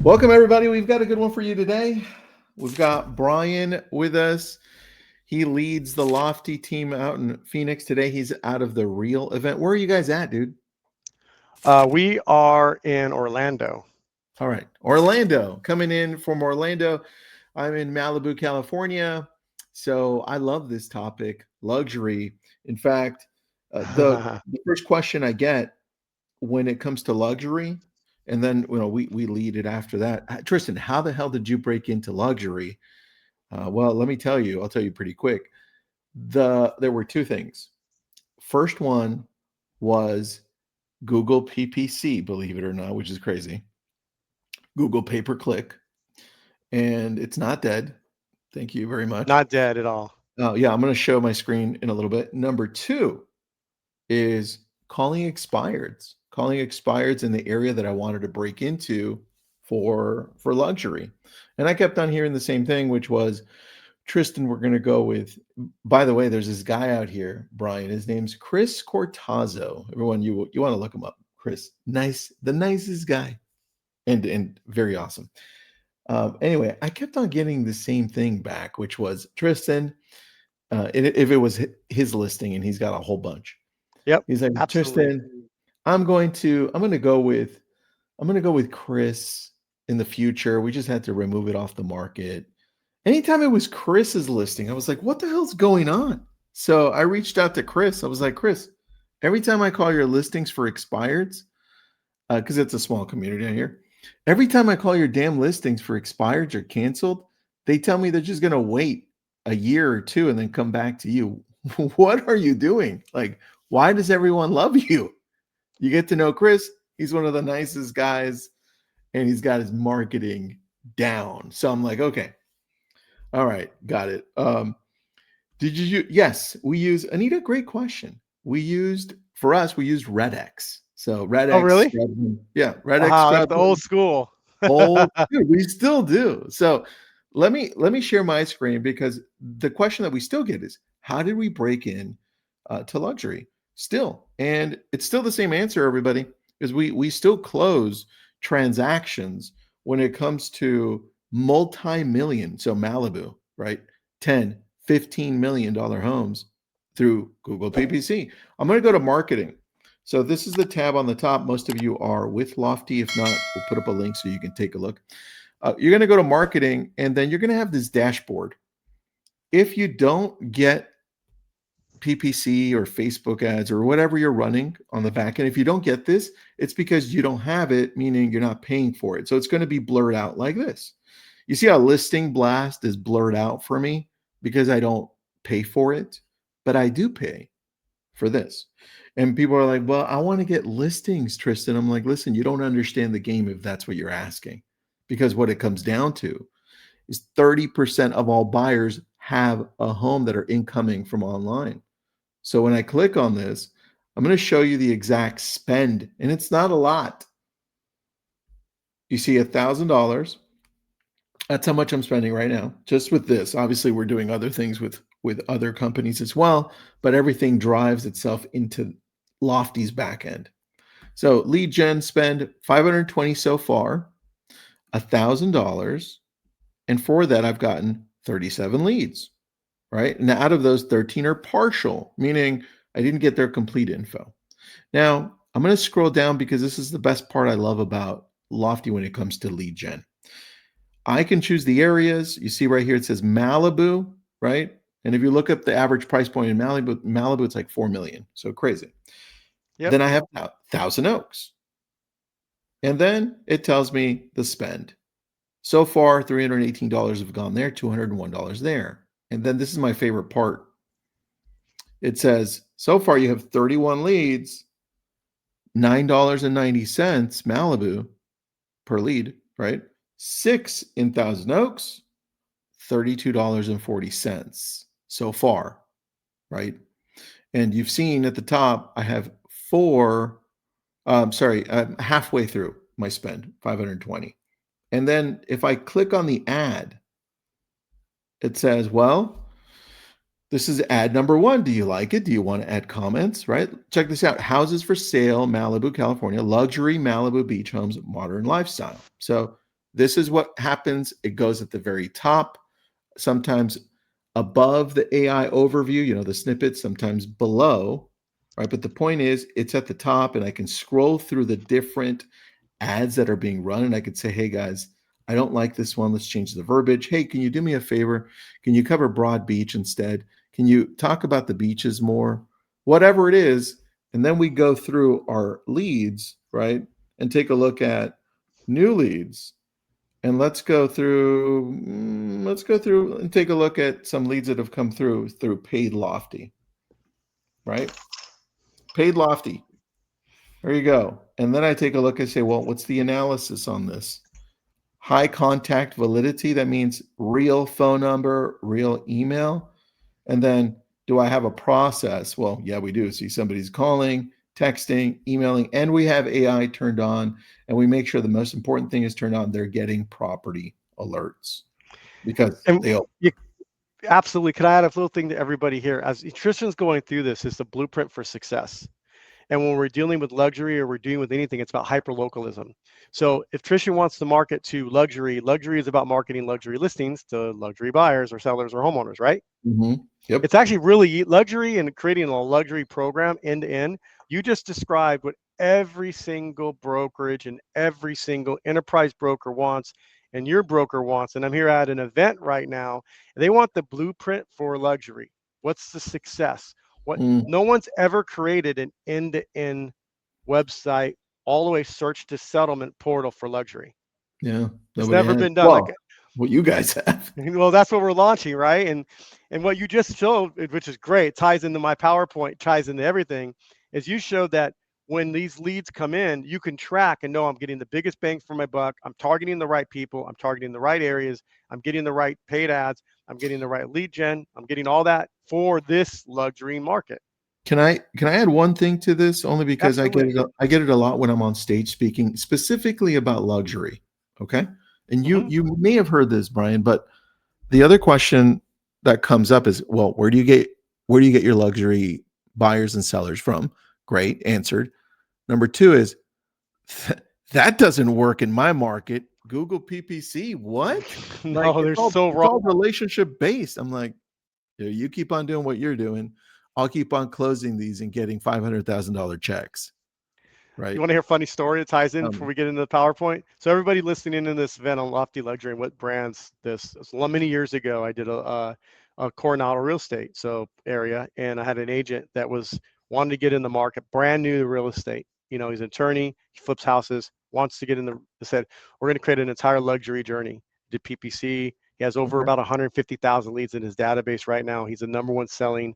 Welcome, everybody. We've got a good one for you today. We've got Brian with us. He leads the Lofty team out in Phoenix today. He's out of the Real event. Where are you guys at, dude? We are in Orlando. All right. Orlando, coming in from Orlando. I'm in Malibu, California. So I love this topic, luxury. In fact, the first question I get when it comes to luxury, and then we lead it after that. Tristan, how the hell did you break into luxury? Well, let me tell you. I'll tell you pretty quick. There were two things. First one was Google PPC, believe it or not, which is crazy. Google pay per click, and it's not dead. Thank you very much. Not dead at all. Oh yeah, I'm going to show my screen in a little bit. Number two is calling expireds in the area that I wanted to break into for luxury. And I kept on hearing the same thing, which was, Tristan, we're going to go with, by the way, there's this guy out here, Brian. His name's Chris Cortazzo. Everyone, you want to look him up. Chris, nice, the nicest guy, and very awesome. Anyway, I kept on getting the same thing back, which was, Tristan, if it was his listing, and he's got a whole bunch. Yep, He's like, absolutely. Tristan, I'm going to go with Chris in the future. We just had to remove it off the market. Anytime it was Chris's listing, I was like, what the hell's going on? So I reached out to Chris. I was like, Chris, every time I call your listings for expireds, because it's a small community out here, every time I call your damn listings for expireds or canceled, they tell me they're just going to wait a year or two and then come back to you. What are you doing? Like, why does everyone love you? You get to know Chris. He's one of the nicest guys, and he's got his marketing down. So I'm like, okay, all right, got it. Did you? Yes, we use Anita. Great question. We used Redx. So Oh, Redx, really? yeah, Redx Wow, that's the old Scrubman, school. old. Dude, we still do. So let me share my screen, because the question that we still get is, how did we break in to luxury? Still, and it's still the same answer, everybody, is we still close transactions when it comes to multi-million, so Malibu, right? 10, $15 million homes through Google PPC. I'm going to go to marketing. So this is the tab on the top. Most of you are with Lofty. If not, we'll put up a link so you can take a look. You're going to go to marketing, and then you're going to have this dashboard. If you don't get PPC or Facebook ads or whatever you're running on the back end, if you don't get this, it's because you don't have it, meaning you're not paying for it. So it's going to be blurred out like this. You see how listing blast is blurred out for me because I don't pay for it, but I do pay for this. And people are like, well, I want to get listings, Tristan. I'm like, listen, you don't understand the game if that's what you're asking, because what it comes down to is 30% of all buyers have a home that are incoming from online. So when I click on this, I'm going to show you the exact spend, and it's not a lot. You see $1,000. That's how much I'm spending right now, just with this. Obviously, we're doing other things with other companies as well, but everything drives itself into Lofty's back end. So lead gen spend 520 so far, $1,000, and for that I've gotten 37 leads. Right? And out of those, 13 are partial, meaning I didn't get their complete info. Now, I'm going to scroll down because this is the best part I love about Lofty when it comes to lead gen. I can choose the areas. You see right here, it says Malibu, right? And if you look up the average price point in Malibu, it's like 4 million. So crazy. Yep. Then I have Thousand Oaks. And then it tells me the spend. So far, $318 have gone there, $201 there. And then this is my favorite part. It says, so far you have 31 leads, $9.90 Malibu per lead, right? 6 in Thousand Oaks, $32.40 so far, right? And you've seen at the top, I have I'm halfway through my spend, 520. And then if I click on the ad, it says, well, this is ad number 1. Do you like it? Do you want to add comments? Right? Check this out. Houses for sale, Malibu, California. Luxury Malibu beach homes, modern lifestyle. So This is what happens. It goes at the very top, sometimes above the AI overview, the snippets, sometimes below, right? But the point is, it's at the top, and I can scroll through the different ads that are being run, and I could say, hey guys, I don't like this one. Let's change the verbiage. Hey, can you do me a favor? Can you cover Broad Beach instead? Can you talk about the beaches more? Whatever it is. And then we go through our leads, right? And take a look at new leads. And let's go through and take a look at some leads that have come through paid Lofty, right? Paid Lofty. There you go. And then I take a look and say, well, what's the analysis on this? High contact validity. That means real phone number, real email. And then do I have a process? Well, yeah, we do. See, somebody's calling, texting, emailing, and we have AI turned on, and we make sure the most important thing is turned on. They're getting property alerts because And they all. you, absolutely. Could I add a little thing to everybody here? As Tristan's going through this, is the blueprint for success. And when we're dealing with luxury or we're dealing with anything, it's about hyperlocalism. So if Tristan wants to market to luxury, luxury is about marketing luxury listings to luxury buyers or sellers or homeowners, right? Yep. It's actually really luxury and creating a luxury program end to end. You just described what every single brokerage and every single enterprise broker wants and your broker wants. And I'm here at an event right now. They want the blueprint for luxury. What's the success? What no one's ever created an end-to-end website, all the way search to settlement portal for luxury. Yeah. It's Nobody never has. been done. Well, Like, what you guys have. well, that's what we're launching, right? And what you just showed, which is great, ties into my PowerPoint, ties into everything, is you showed that when these leads come in, you can track and know I'm getting the biggest bang for my buck. I'm targeting the right people. I'm targeting the right areas. I'm getting the right paid ads. I'm getting the right lead gen. I'm getting all that for this luxury market. Can I add one thing to this? Only because Absolutely. I get it a lot when I'm on stage speaking, specifically about luxury. Okay. And you may have heard this, Brian, but the other question that comes up is, well, where do you get your luxury buyers and sellers from? Great, answered. Number two is that doesn't work in my market. Google PPC, what? Like No, they're so it's wrong. all relationship based. I'm like, yeah, you keep on doing what you're doing. I'll keep on closing these and getting $500,000 checks. Right. You want to hear a funny story that ties in before Um, we get into the PowerPoint? So everybody listening in this event on Lofty Luxury and what brands this, so many years ago, I did a Coronado real estate area, and I had an agent that was wanted to get in the market, brand new to real estate. He's an attorney, he flips houses, wants to get in the said, we're going to create an entire luxury journey. Did PPC. He has over okay. about 150,000 leads in his database right now. He's the number one selling.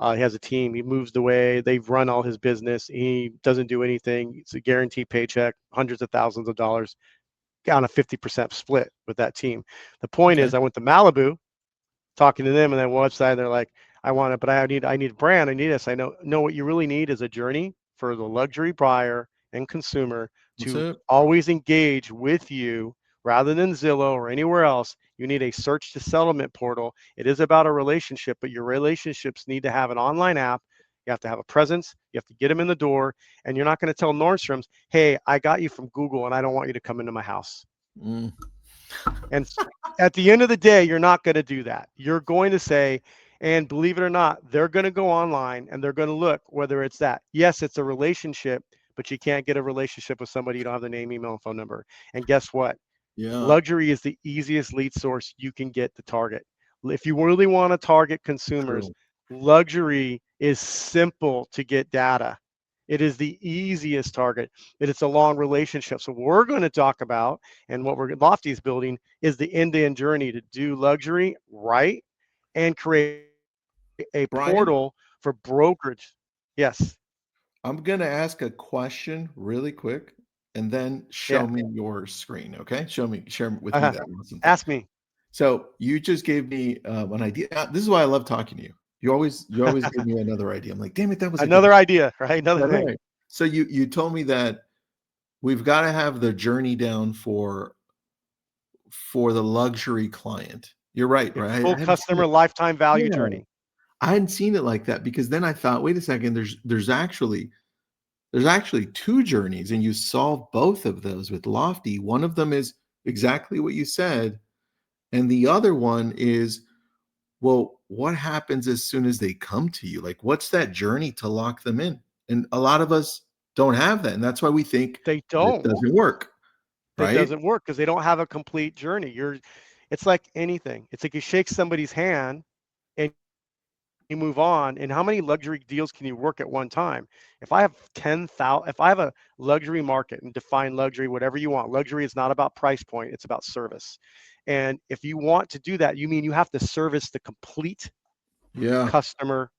He has a team. He moves away. They've run all his business. He doesn't do anything. It's a guaranteed paycheck, hundreds of thousands of dollars on a 50% split with that team. The point Okay. is, I went to Malibu talking to them, and then website, they're like, I want it, but I need a brand. I need this. I know what you really need is a journey for the luxury buyer and consumer That's to it. always engage with you rather than Zillow or anywhere else. You need a search to settlement portal. It is about a relationship, but your relationships need to have an online app. You have to have a presence. You have to get them in the door. And you're not going to tell Nordstrom's, hey, I got you from Google and I don't want you to come into my house. Mm. And at the end of the day, you're not going to do that. You're going to say, and believe it or not, they're going to go online and they're going to look whether it's that. Yes, it's a relationship, but you can't get a relationship with somebody you don't have the name, email, and phone number. And guess what? Yeah. Luxury is the easiest lead source you can get to target. If you really want to target consumers, True. luxury is simple to get data. It is the easiest target, but it's a long relationship. So we're going to talk about, and what Lofty is building is the end-to-end journey to do luxury right and create a Brian, portal for brokerage. Yes. I'm gonna ask a question really quick and then Yeah. show me your screen. Okay. Share with me Uh-huh. that awesome thing. Ask me. So you just gave me an idea. This is why I love talking to you. You always give me another idea. I'm like, damn it, that was a good Another one. idea, right? Another Right, thing. right. So you told me that we've got to have the journey down for the luxury client. You're right, A right? full I hadn't seen customer it. lifetime value Yeah, journey. I hadn't seen it like that because then I thought, wait a second, there's actually two journeys, and you solve both of those with Lofty. One of them is exactly what you said. And the other one is, well, what happens as soon as they come to you? Like, what's that journey to lock them in? And a lot of us don't have that. And that's why we think They that it don't. doesn't work, It right? doesn't work because they don't have a complete journey. It's like anything. It's like you shake somebody's hand and you move on. And how many luxury deals can you work at one time? If I have 10,000, if I have a luxury market and define luxury, whatever you want, luxury is not about price point, it's about service. And if you want to do that, you mean you have to service the complete Yeah. customer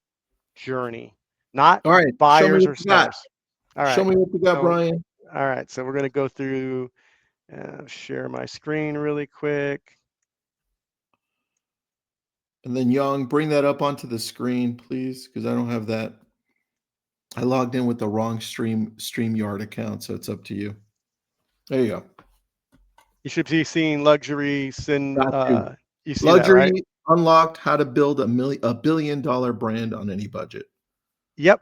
journey, not All right. Show me buyers what or you got. sellers. All Show right. me what you got, So, Brian. all right. So we're going to go through, share my screen really quick. And then Young, bring that up onto the screen, please, because I don't have that. I logged in with the wrong StreamYard account, so it's up to you. There you go. You should be seeing luxuries and Got you. you see that, right? Luxury unlocked, how to build a $1 billion brand on any budget. Yep.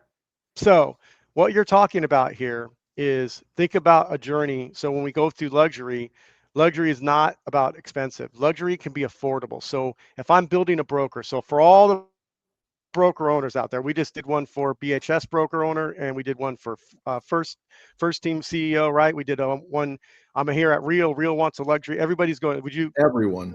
So what you're talking about here is think about a journey. So when we go through luxury, luxury is not about expensive. Luxury can be affordable. So if I'm building a broker, so for all the broker owners out there, we just did one for BHS broker owner, and we did one for first team CEO, right? We did one. I'm here at Real. Real wants a luxury. Everybody's going. Would you Everyone.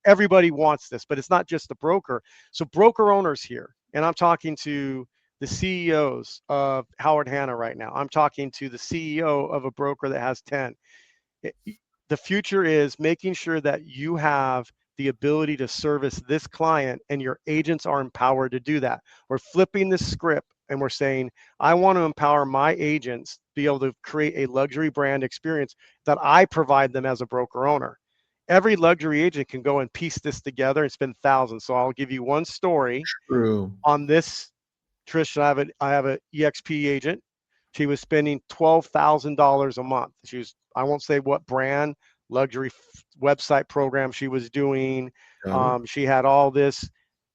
everybody wants this, but it's not just the broker. So broker owners here, and I'm talking to the CEOs of Howard Hanna right now. I'm talking to the CEO of a broker that has 10. It, the future is making sure that you have the ability to service this client and your agents are empowered to do that. We're flipping the script and we're saying, I want to empower my agents to be able to create a luxury brand experience that I provide them as a broker owner. Every luxury agent can go and piece this together and spend thousands. So I'll give you one story True. on this. Trish, I have a EXP agent. She was spending $12,000 a month. She was, I won't say what brand, luxury website program she was doing. Got it. She had all this,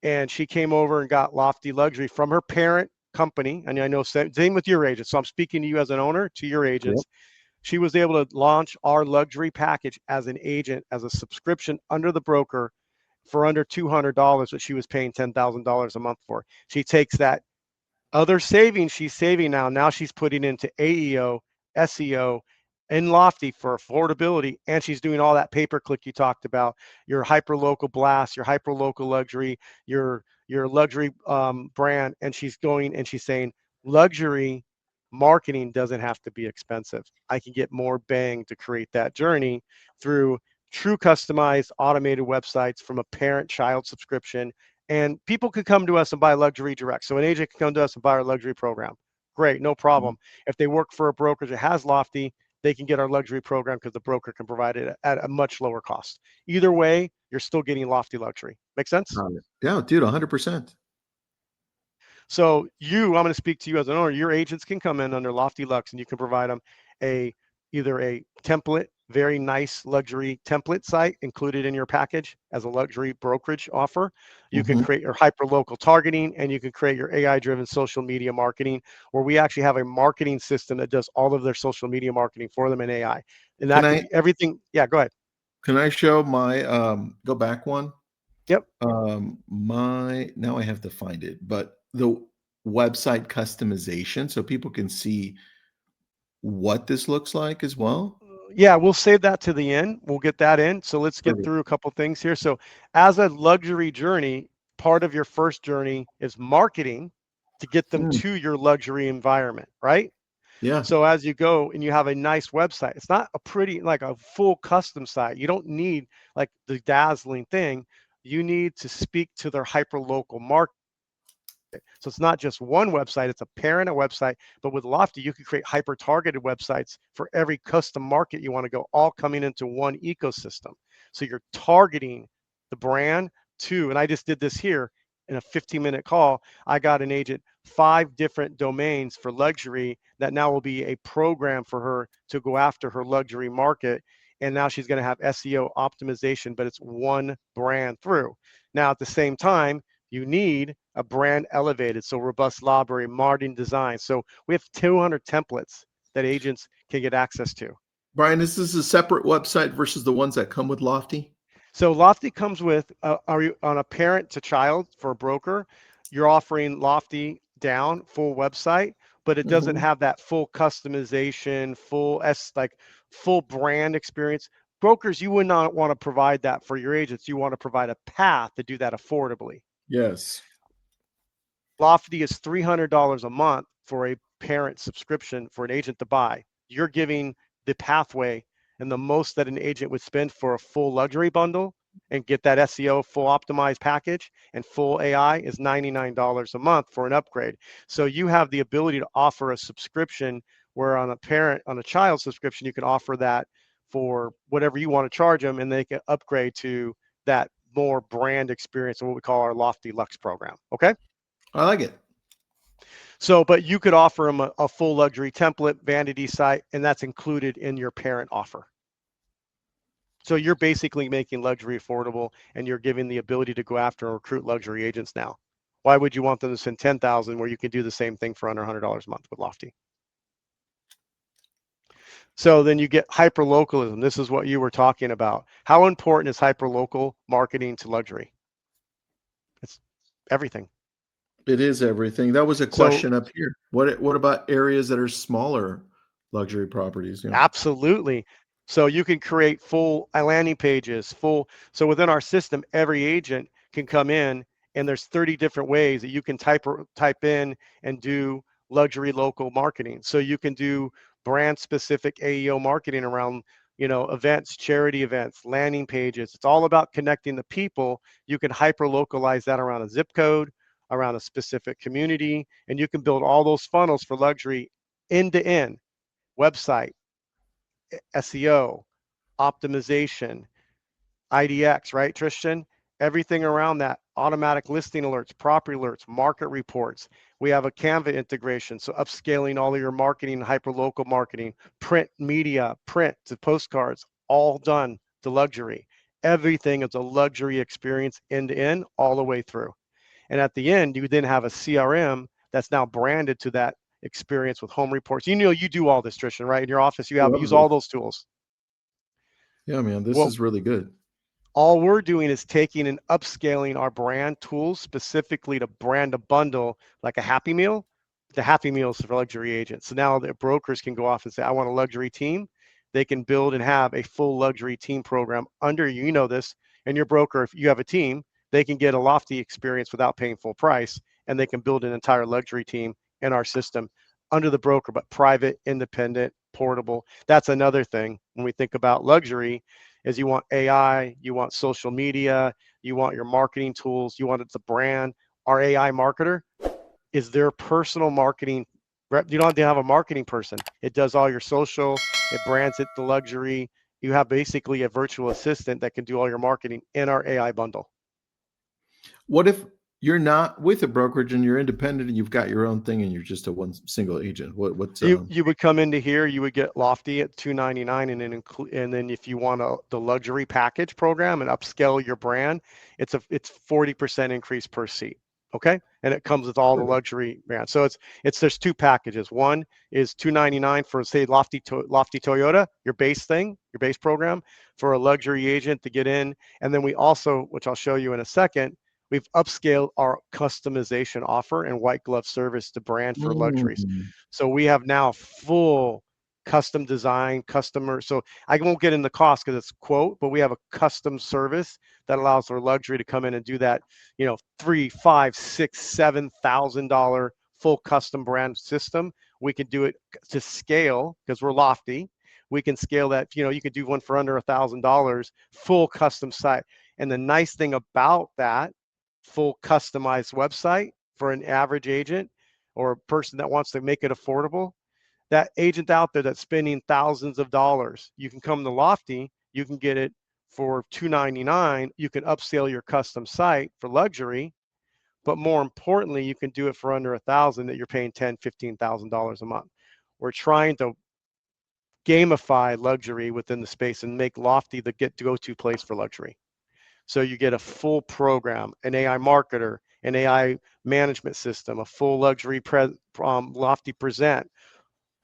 and she came over and got Lofty Luxury from her parent company. And I know same with your agent. So I'm speaking to you as an owner, to your Yep. agents. She was able to launch our luxury package as an agent, as a subscription under the broker for under $200 that she was paying $10,000 a month for. She takes that other savings she's saving now she's putting into AEO, SEO, and Lofty for affordability, and she's doing all that pay-per-click you talked about, your hyper local blast, your hyper local luxury, your luxury brand, and she's going and she's saying luxury marketing doesn't have to be expensive. I can get more bang to create that journey through true customized automated websites from a parent-child subscription, and people could come to us and buy luxury direct. So an agent can come to us and buy our luxury program. Great, no problem. If they work for a brokerage that has Lofty, they can get our luxury program because the broker can provide it at a much lower cost. Either way, you're still getting Lofty luxury. Make sense? Got it. Yeah, dude, 100%. So I'm going to speak to you as an owner. Your agents can come in under Lofty Lux, and you can provide them a either a template, very nice luxury template site included in your package as a luxury brokerage offer. You can Mhm. create your hyper local targeting, and you can create your AI driven social media marketing, where we actually have a marketing system that does all of their social media marketing for them in AI. And Can that could I be everything. Yeah, go ahead. can I show my go back one? Yep. My now I have to find it, but the website customization so people can see what this looks like as well. Yeah, we'll save that to the end. We'll get that in. So let's get Perfect. through a couple things here. So as a luxury journey, part of your first journey is marketing to get them Mm, to your luxury environment, right? yeah, So as you go and you have a nice website, it's not a pretty, like a full custom site. You don't need like the dazzling thing. You need to speak to their hyper local market. So it's not just one website, it's a parent website. But with Lofty, you can create hyper targeted websites for every custom market you want to go, all coming into one ecosystem. So you're targeting the brand to, and I just did this here in a 15-minute call. I got an agent 5 different domains for luxury that now will be a program for her to go after her luxury market. And now she's going to have SEO optimization, but it's one brand through. Now, at the same time, you need a brand elevated, so robust library, modern design. So we have 200 templates that agents can get access to. Brian, is this a separate website versus the ones that come with Lofty? So Lofty comes with, are you on a parent to child for a broker? You're offering Lofty down full website, but it doesn't Mhm. have that full customization, like full brand experience. Brokers, you would not want to provide that for your agents. You want to provide a path to do that affordably. Yes. Lofty is $300 a month for a parent subscription for an agent to buy. You're giving the pathway and the most that an agent would spend for a full luxury bundle and get that SEO full optimized package and full AI is $99 a month for an upgrade. So you have the ability to offer a subscription where on a child subscription, you can offer that for whatever you want to charge them and they can upgrade to that more brand experience of what we call our Lofty Lux program. Okay. I like it. So, but you could offer them a full luxury template, vanity site, and that's included in your parent offer. So you're basically making luxury affordable and you're giving the ability to go after and recruit luxury agents now. Why would you want them to spend 10,000 where you can do the same thing for under $100 a month with Lofty? So then you get hyperlocalism. This is what you were talking about. How important is hyperlocal marketing to luxury? It's everything. It is everything. That was a So question up here. What about areas that are smaller luxury properties? Yeah. absolutely. So you can create full landing pages, so within our system, every agent can come in and there's 30 different ways that you can type in and do luxury local marketing. So you can do brand specific AEO marketing around, events, charity events, landing pages. It's all about connecting the people. You can hyper localize that around a zip code, around a specific community, and you can build all those funnels for luxury end to end website, SEO, optimization, IDX, right, Tristan? Everything around that, automatic listing alerts, property alerts, market reports. We have a Canva integration, so upscaling all of your marketing, hyperlocal marketing, print media, print to postcards, all done to luxury. Everything is a luxury experience end to end, all the way through. And at the end, you then have a CRM that's now branded to that experience with home reports. You do all this, Tristan, right? In your office, I love use all this. those tools. Yeah, man, this Well, is really good. all we're doing is taking and upscaling our brand tools specifically to brand a bundle like a Happy Meal. The Happy Meals for luxury agents. So now the brokers can go off and say, I want a luxury team. They can build and have a full luxury team program under you. You know this. And your broker, if you have a team, they can get a Lofty experience without paying full price, and they can build an entire luxury team in our system under the broker, but private, independent, portable. That's another thing when we think about luxury is you want AI, you want social media, you want your marketing tools, you want it to brand. Our AI marketer is their personal marketing rep. You don't have to have a marketing person. It does all your social, it brands it to luxury. You have basically a virtual assistant that can do all your marketing in our AI bundle. What if you're not with a brokerage and you're independent and you've got your own thing and you're just a one single agent? What You would come into here, you would get Lofty at $299, and then if you want the luxury package program and upscale your brand, it's 40% increase per seat. Okay, and it comes with all the perfect. luxury brands. So there's two packages. One is $299 for say Lofty Toyota, your base program for a luxury agent to get in, and then we also, which I'll show you in a second, we've upscaled our customization offer and white glove service to brand for luxuries. Mm. So we have now full custom design customer. So I won't get in the cost because it's quote, but we have a custom service that allows our luxury to come in and do that, $3, $5, $6, $7,000 full custom brand system. We can do it to scale because we're Lofty. We can scale that, you could do one for under $1,000, full custom site. And the nice thing about that full customized website for an average agent or a person that wants to make it affordable, that agent out there that's spending thousands of dollars, you can come to Lofty, you can get it for $299. You can upsell your custom site for luxury, but more importantly, you can do it for under $1,000 that you're paying $10,000, $15,000 a month. We're trying to gamify luxury within the space and make Lofty the go-to place for luxury. So you get a full program, an AI marketer, an AI management system, a full luxury Lofty Present,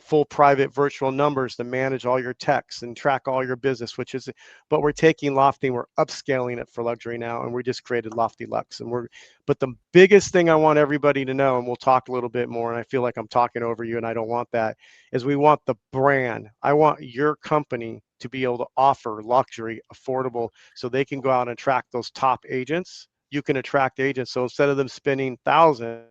full private virtual numbers to manage all your texts and track all your business, which is, but we're taking Lofty and we're upscaling it for luxury now. And we just created Lofty Lux. But the biggest thing I want everybody to know, and we'll talk a little bit more, and I feel like I'm talking over you and I don't want that, is we want the brand. I want your company to be able to offer luxury, affordable, so they can go out and attract those top agents. You can attract agents. So instead of them spending thousands,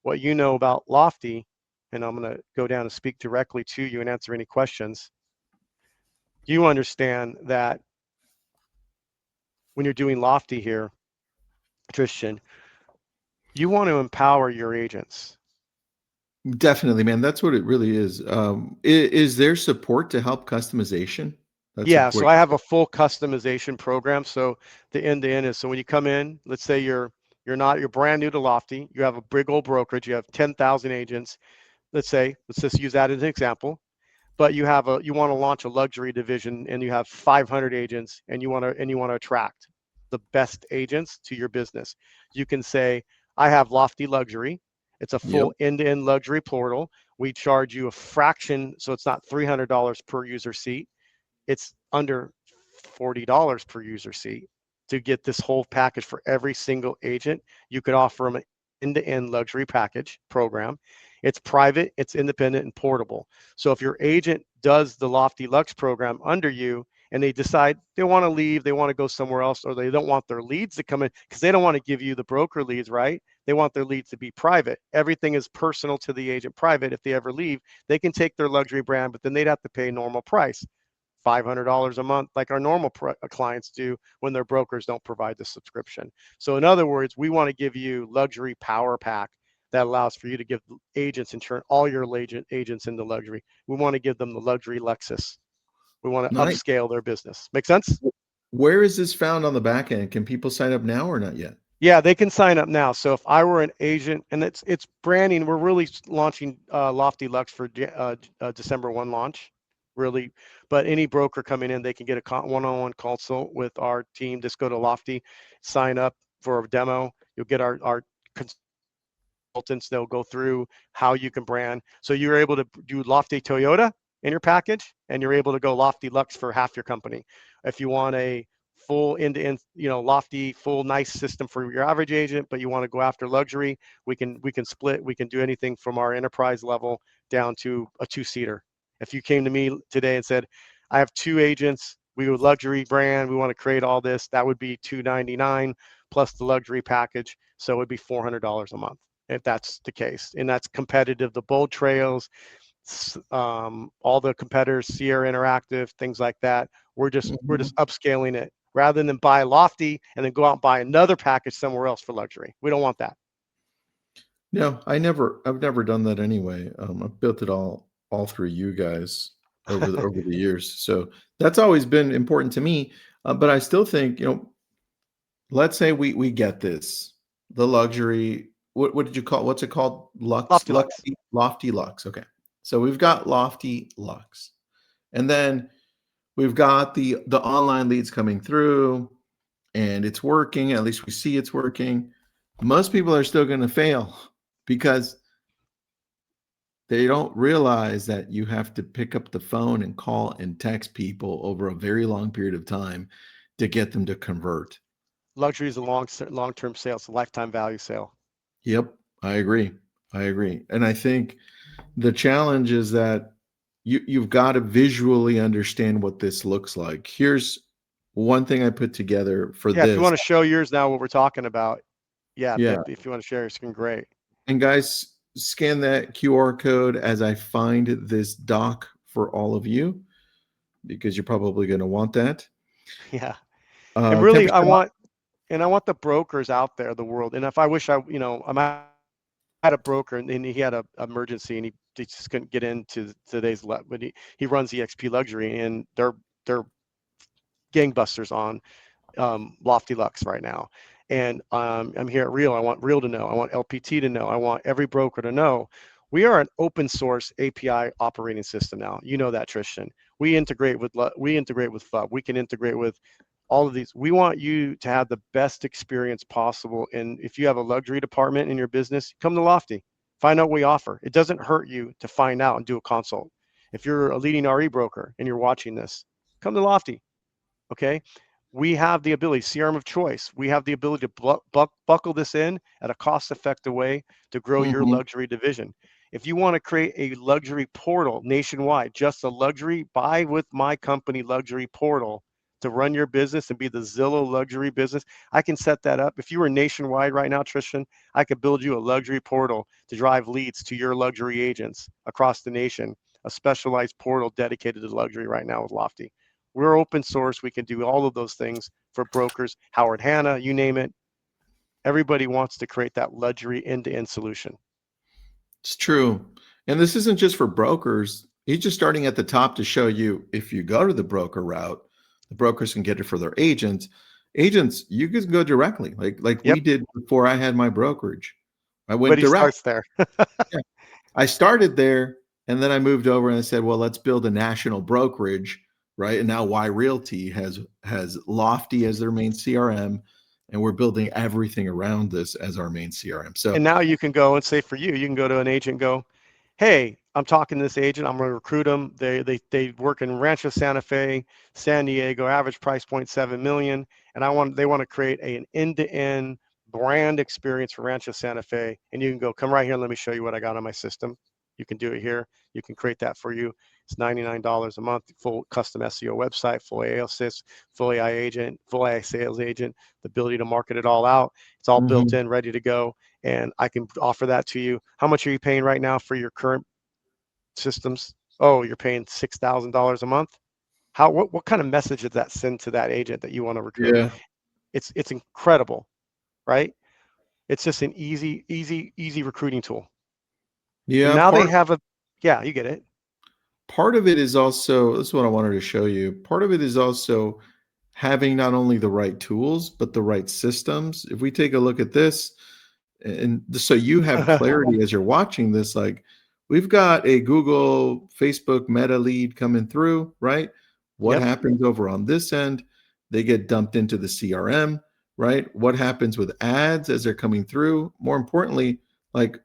what you know about Lofty, and I'm going to go down and speak directly to you and answer any questions. You understand that when you're doing Lofty here, Tristan, you want to empower your agents. Definitely, man. That's what it really is. Is there support to help customization? That's Yeah, so important. I have a full customization program. So the end to end is, so when you come in, let's say you're brand new to Lofty, you have a big old brokerage, you have 10,000 agents. Let's just use that as an example. But you want to launch a luxury division and you have 500 agents and you want to attract the best agents to your business. You can say, I have Lofty Luxury. It's a Yep. full end-to-end luxury portal. We charge you a fraction, so it's not $300 per user seat. It's under $40 per user seat to get this whole package for every single agent. You could offer them an end-to-end luxury package program. It's private, it's independent, and portable. So if your agent does the Lofty Lux program under you and they decide they want to leave, they want to go somewhere else, or they don't want their leads to come in because they don't want to give you the broker leads, right? They want their leads to be private. Everything is personal to the agent private. If they ever leave, they can take their luxury brand, but then they'd have to pay normal price. $500 a month, like our normal clients do when their brokers don't provide the subscription. So in other words, we want to give you luxury power pack that allows for you to give agents and turn all your agents into luxury. We want to give them the luxury Lexus. We want to Nice. upscale their business. Make sense? Where is this found on the back end? Can people sign up now or not yet? Yeah, they can sign up now. So if I were an agent, and it's branding, we're really launching Lofty Lux for December 1 launch, really. But any broker coming in, they can get a one-on-one consult with our team. Just go to Lofty, sign up for a demo. You'll get our consultants. They'll go through how you can brand. So you're able to do Lofty Toyota in your package, and you're able to go Lofty Lux for half your company. If you want a full end-to-end, Lofty, full nice system for your average agent, but you want to go after luxury, we can split. We can do anything from our enterprise level down to a two-seater. If you came to me today and said, I have two agents, we would luxury brand, we want to create all this, that would be $299 plus the luxury package. So it would be $400 a month if that's the case. And that's competitive. The Bold Trails, all the competitors, Sierra Interactive, things like that. We're just Mhm. upscaling it rather than buy Lofty and then go out and buy another package somewhere else for luxury. We don't want that. No, I've never done that anyway. I've built it all through you guys over the years. So that's always been important to me. But I still think, let's say we get this, the luxury. What did you call? What's it called? Lofty Lux. Lofty Lux. Okay, so we've got Lofty Lux, and then we've got the online leads coming through, and it's working. At least we see it's working. Most people are still going to fail because they don't realize that you have to pick up the phone and call and text people over a very long period of time to get them to convert. Luxury is a long-term sale. It's a lifetime value sale. Yep, I agree. I agree. And I think the challenge is that you've got to visually understand what this looks like. Here's one thing I put together for Yeah, if you this. want to show yours now, what we're talking about, yeah, Yeah. if you want to share your screen, great. And guys, scan that QR code as I find this doc for all of you because you're probably going to want that. Yeah. And really, 10% off. I want the brokers out there, the world. And if I wish I had a broker and he had a emergency and he just couldn't get into today's, but he runs EXP Luxury and they're gangbusters on Lofty Lux right now. And I'm here at Real. I want Real to know. I want LPT to know. I want every broker to know. We are an open source API operating system now. You know that, Tristan. We integrate with FUB. We can integrate with all of these. We want you to have the best experience possible. And if you have a luxury department in your business, come to Lofty. Find out what we offer. It doesn't hurt you to find out and do a consult. If you're a leading RE broker and you're watching this, come to Lofty. Okay. We have the ability, CRM of choice. We have the ability to buckle this in at a cost effective way to grow your Mhm. luxury division. If you want to create a luxury portal nationwide, just a luxury, buy with my company luxury portal to run your business and be the Zillow luxury business, I can set that up. If you were nationwide right now, Tristan, I could build you a luxury portal to drive leads to your luxury agents across the nation, a specialized portal dedicated to luxury right now with Lofty. We're open source. We can do all of those things for brokers. Howard Hanna, you name it. Everybody wants to create that luxury end-to-end solution. It's true. And this isn't just for brokers. He's just starting at the top to show you if you go to the broker route, the brokers can get it for their agents. Agents, you can go directly, like Yep. we did before I had my brokerage. I went Everybody direct. starts there. Yeah. I started there and then I moved over and I said, well, let's build a national brokerage, right? And now Y Realty has Lofty as their main CRM, and we're building everything around this as our main CRM. So And now you can go and say for you can go to an agent and go, hey, I'm talking to this agent. I'm going to recruit them. They work in Rancho Santa Fe, San Diego, average price point 7 million. And they want to create an end-to-end brand experience for Rancho Santa Fe. And you can go, come right here and let me show you what I got on my system. You can do it here. You can create that for you. It's $99 a month, full custom SEO website, full AI assist, full AI agent, full AI sales agent, the ability to market it all out. It's all built mhm. in, ready to go. And I can offer that to you. How much are you paying right now for your current systems? Oh, you're paying $6,000 a month. What kind of message does that send to that agent that you want to recruit? Yeah. It's incredible, right? It's just an easy recruiting tool. And Yeah, now they have a, yeah, you get it. part of it is also, this is what I wanted to show you. Part of it is also having not only the right tools, but the right systems. If we take a look at this, and so you have clarity as you're watching this, like we've got a Google, Facebook meta lead coming through, right? What Yep. happens over on this end? They get dumped into the CRM, right? What happens with ads as they're coming through? More importantly, like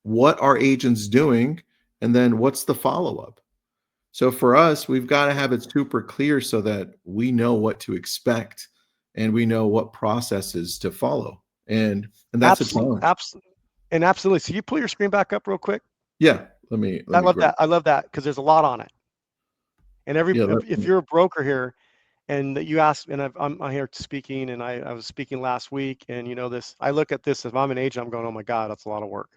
what are agents doing? And then what's the follow up? So for us, we've got to have it super clear so that we know what to expect and we know what processes to follow. And that's a Absolutely. challenge. Absolutely. And absolutely. So you pull your screen back up real quick. Yeah, let I me love grab. that. I love that because there's a lot on it. And Yeah, if you're a broker here and that you ask, and I'm here speaking, and I was speaking last week, and you know this, I look at this, if I'm an agent, I'm going, oh my God, that's a lot of work.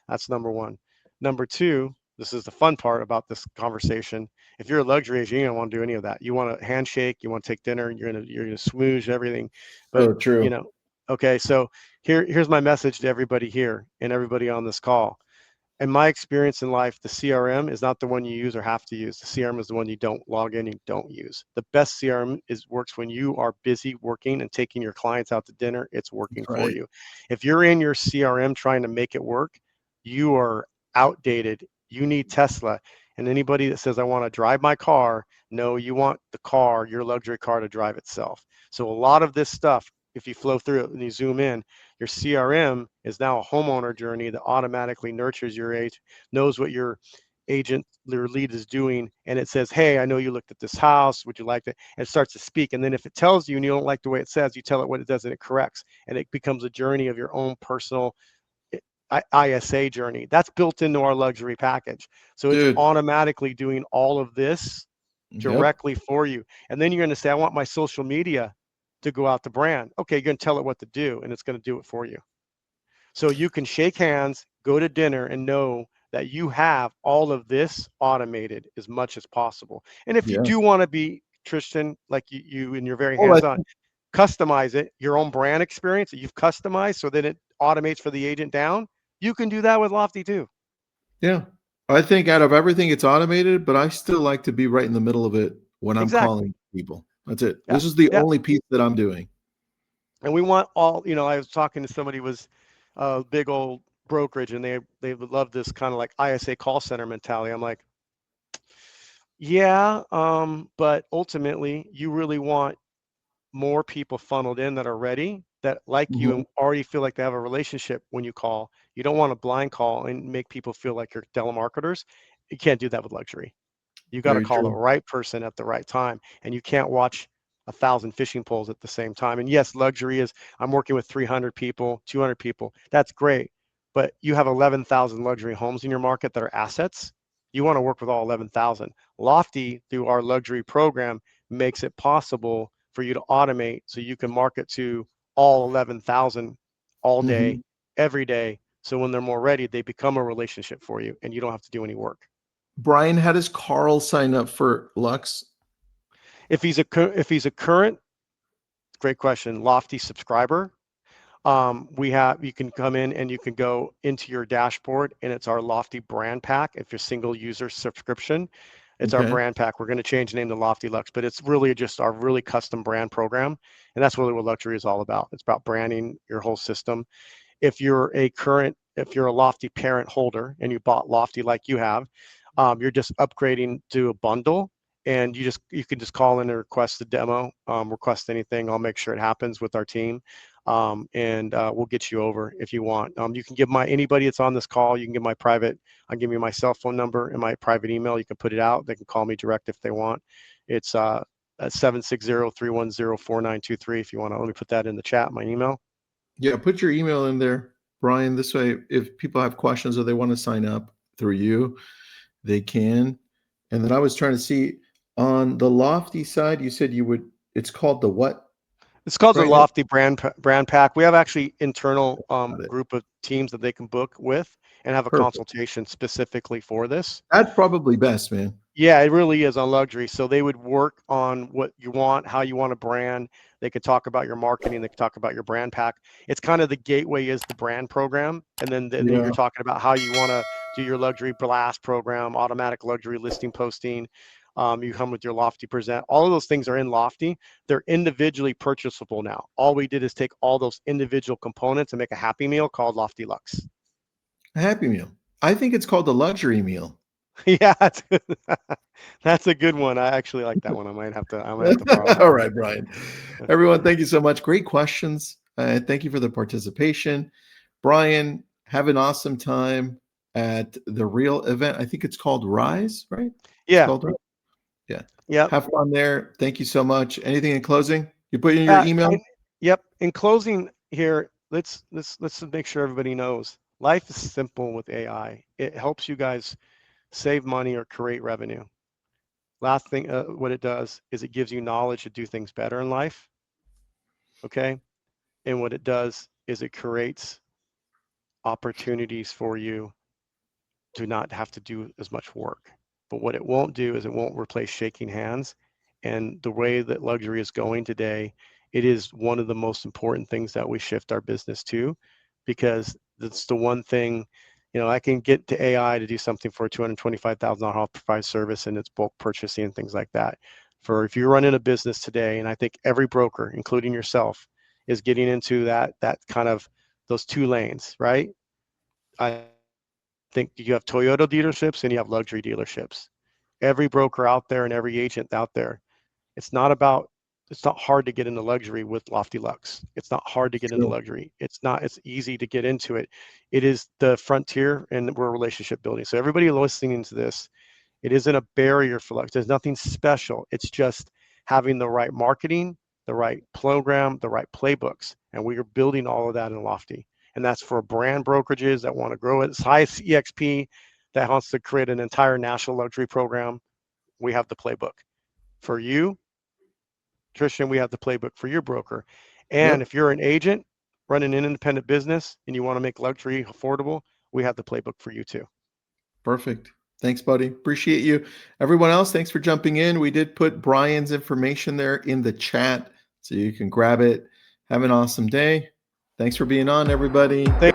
That's number one. Number two, this is the fun part about this conversation. If you're a luxury agent, you don't want to do any of that. You want to handshake, you want to take dinner, you're gonna smoosh everything. But so you true. know, okay, so here's my message to everybody here and everybody on this call. In my experience in life, the CRM is not the one you use or have to use. The CRM is the one you don't log in and don't use. The best CRM works when you are busy working and taking your clients out to dinner. It's working for Right. you. If you're in your CRM trying to make it work, you are outdated. You need Tesla. And anybody that says, I want to drive my car, no, you want the car, your luxury car, to drive itself. So a lot of this stuff, if you flow through it and you zoom in, your CRM is now a homeowner journey that automatically nurtures your age, knows what your agent, your lead is doing, and it says, hey, I know you looked at this house. Would you like that? And it starts to speak. And then if it tells you and you don't like the way it says, you tell it what it does and it corrects. And it becomes a journey of your own personal ISA journey. That's built into our luxury package. So it's Dude. automatically doing all of this Yep. directly for you. And then you're going to say, I want my social media to go out the brand. Okay, you're going to tell it what to do, and it's going to do it for you. So you can shake hands, go to dinner, and know that you have all of this automated as much as possible. And if you Yeah. do want to be Tristan, like you and you're very Well, hands-on, customize it, your own brand experience that you've customized so that it automates for the agent down. You can do that with Lofty too. yeah. I think out of everything, it's automated, but I still like to be right in the middle of it when I'm Exactly. calling people. That's it. Yeah. This is the Yeah. only piece that I'm doing. And we want all, I was talking to somebody who was a big old brokerage, and they would love this kind of like ISA call center mentality. I'm like, yeah, but ultimately you really want more people funneled in that are ready, that like you Mhm. and already feel like they have a relationship when you call. You don't want to blind call and make people feel like you're telemarketers. You can't do that with luxury. You got to Very call the true. right person at the right time, and you can't watch 1,000 fishing poles at the same time. And yes, luxury is, I'm working with 300 people, 200 people. That's great. But you have 11,000 luxury homes in your market that are assets. You want to work with all 11,000. Lofty, through our luxury program, makes it possible for you to automate so you can market to all 11,000 all day, Mhm. every day. So when they're more ready, they become a relationship for you and you don't have to do any work. Brian, how does Carl sign up for Lux? If he's a current, great question, Lofty subscriber, you can come in and you can go into your dashboard, and it's our Lofty brand pack. If you're single user subscription, it's our Okay. brand pack. We're going to change the name to Lofty Lux, but it's really just our really custom brand program. And that's really what luxury is all about. It's about branding your whole system. If you're a Lofty parent holder and you bought Lofty like you have, you're just upgrading to a bundle, and you can just call in and request a demo, request anything. I'll make sure it happens with our team, and we'll get you over if you want. You can give anybody that's on this call, you can give my private. I'll give you my cell phone number and my private email. You can put it out. They can call me direct if they want. It's at 760-310-4923. If you want to, let me put that in the chat, my email. Yeah, put your email in there, Brian. This way, if people have questions or they want to sign up through you, they can. And then I was trying to see on the Lofty side, you said you would, it's called the what It's called the right now? Lofty brand pack. We have actually internal Got it. group of teams that they can book with and have a Perfect. consultation specifically for this. That's probably best, man. Yeah, it really is on luxury. So they would work on what you want, how you want to brand. They could talk about your marketing. They could talk about your brand pack. It's kind of the gateway is the brand program. And then you're Yeah. talking about how you want to do your luxury blast program, automatic luxury listing posting. You come with your Lofty Present. All of those things are in Lofty. They're individually purchasable now. All we did is take all those individual components and make a happy meal called Lofty Lux. A Happy Meal. I think it's called the luxury meal. Yeah, that's a good one. I actually like that one. I might have to borrow that All one. right, Brian. Everyone, thank you so much. Great questions. Thank you for the participation. Brian, have an awesome time at the real event. I think it's called Rise, right? It's Yeah. called Rise. Yeah. Yep. Have fun there. Thank you so much. Anything in closing? You put in your email? Yep. In closing here, let's make sure everybody knows life is simple with AI. It helps you guys save money or create revenue. Last thing, what it does is it gives you knowledge to do things better in life. Okay. And what it does is it creates opportunities for you to not have to do as much work. But what it won't do is it won't replace shaking hands. And the way that luxury is going today, it is one of the most important things that we shift our business to, because that's the one thing, I can get to AI to do something for a $225,000 provide service, and it's bulk purchasing and things like that. For if you're running a business today, and I think every broker, including yourself, is getting into that kind of those two lanes, right? I think you have Toyota dealerships and you have luxury dealerships. Every broker out there and every agent out there, it's not hard to get into luxury with Lofty Lux. It's not hard to get into Sure. luxury. It's easy to get into it. It is the frontier, and we're relationship building. So everybody listening to this, it isn't a barrier for Lux. There's nothing special. It's just having the right marketing, the right program, the right playbooks. And we are building all of that in Lofty. And that's for brand brokerages that want to grow it. It's high EXP that wants to create an entire national luxury program. We have the playbook. For you, Christian, we have the playbook for your broker. And Yep. if you're an agent running an independent business and you want to make luxury affordable, we have the playbook for you too. Perfect. Thanks, buddy. Appreciate you. Everyone else, thanks for jumping in. We did put Brian's information there in the chat so you can grab it. Have an awesome day. Thanks for being on, everybody. Thank